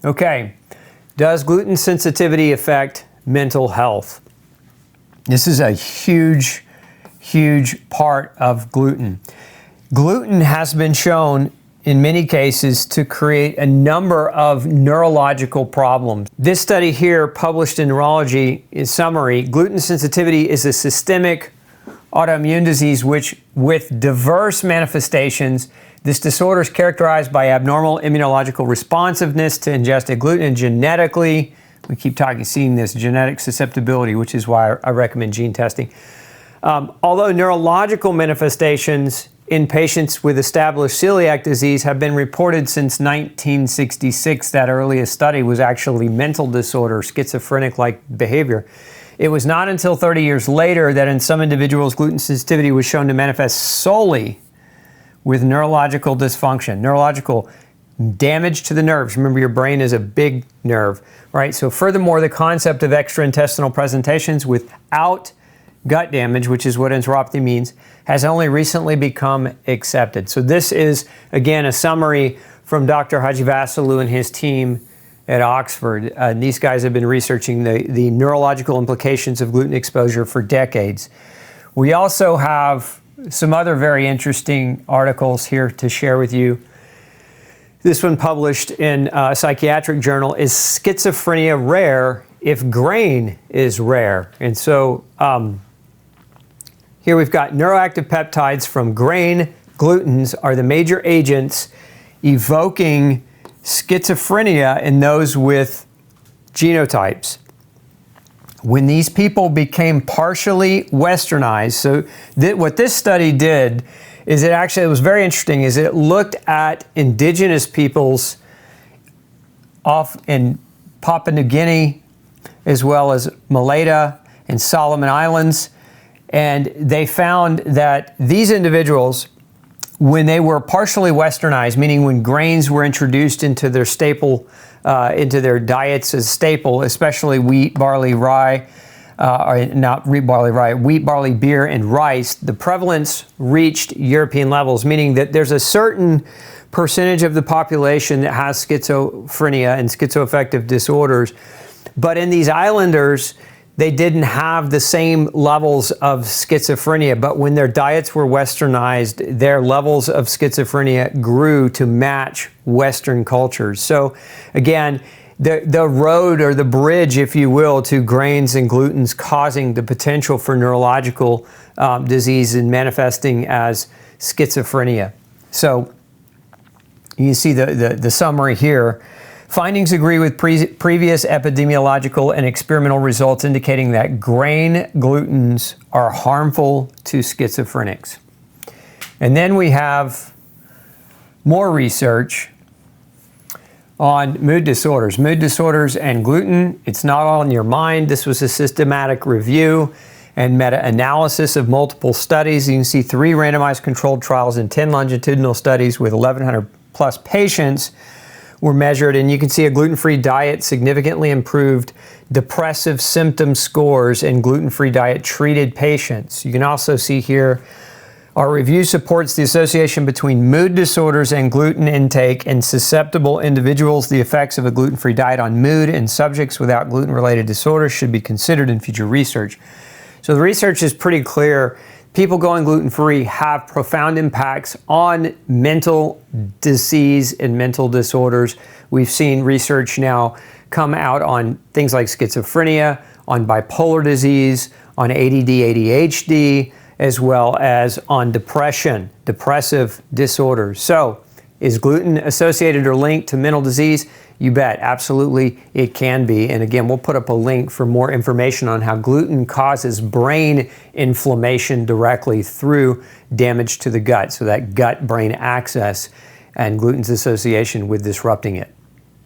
Okay, does gluten sensitivity affect mental health? This is a huge part of gluten. Gluten has been shown in many cases to create a number of neurological problems. This study here, published in Neurology, in summary, gluten sensitivity is a systemic autoimmune disease which, with diverse manifestations, this disorder is characterized by abnormal immunological responsiveness to ingested gluten, and genetically, we keep seeing this genetic susceptibility, which is why I recommend gene testing. Although neurological manifestations in patients with established celiac disease have been reported since 1966, that earliest study was actually mental disorder, schizophrenic-like behavior. It was not until 30 years later that in some individuals gluten sensitivity was shown to manifest solely with neurological dysfunction, neurological damage to the nerves. Remember, your brain is a big nerve, right? So furthermore, the concept of extra-intestinal presentations without gut damage, which is what enteropathy means, has only recently become accepted. So this is, again, a summary from Dr. Hajivasulu and his team at Oxford. These guys have been researching the neurological implications of gluten exposure for decades. We also have some other very interesting articles here to share with you. This one published in a psychiatric journal, Is Schizophrenia Rare If Grain is Rare? And so here we've got neuroactive peptides from grain. Glutens are the major agents evoking schizophrenia in those with genotypes. When these people became partially westernized, so what this study did is it was very interesting, is it looked at indigenous peoples off in Papua New Guinea, as well as Malaya and Solomon Islands, and they found that these individuals, when they were partially westernized, meaning when grains were introduced into their staple, into their diets as staple, especially wheat, barley, rye, not wheat, barley, rye, wheat, barley, beer, and rice, the prevalence reached European levels, meaning that there's a certain percentage of the population that has schizophrenia and schizoaffective disorders. But in these islanders, they didn't have the same levels of schizophrenia, but when their diets were westernized, their levels of schizophrenia grew to match Western cultures. So again, the road or the bridge, if you will, to grains and glutens causing the potential for neurological disease and manifesting as schizophrenia. So you see the summary here. Findings agree with previous epidemiological and experimental results indicating that grain glutens are harmful to schizophrenics. And then we have more research on mood disorders. Mood disorders and gluten, it's not all in your mind. This was a systematic review and meta-analysis of multiple studies. You can see 3 randomized controlled trials and 10 longitudinal studies with 1,100 plus patients were measured, and you can see a gluten-free diet significantly improved depressive symptom scores in gluten-free diet treated patients. You can also see here our review supports the association between mood disorders and gluten intake in susceptible individuals. The effects of a gluten-free diet on mood in subjects without gluten-related disorders should be considered in future research. So the research is pretty clear. People going gluten-free have profound impacts on mental disease and mental disorders. We've seen research now come out on things like schizophrenia, on bipolar disease, on ADD, ADHD, as well as on depression, depressive disorders. So, is gluten associated or linked to mental disease? You bet, absolutely it can be. And again, we'll put up a link for more information on how gluten causes brain inflammation directly through damage to the gut. So that gut-brain axis and gluten's association with disrupting it.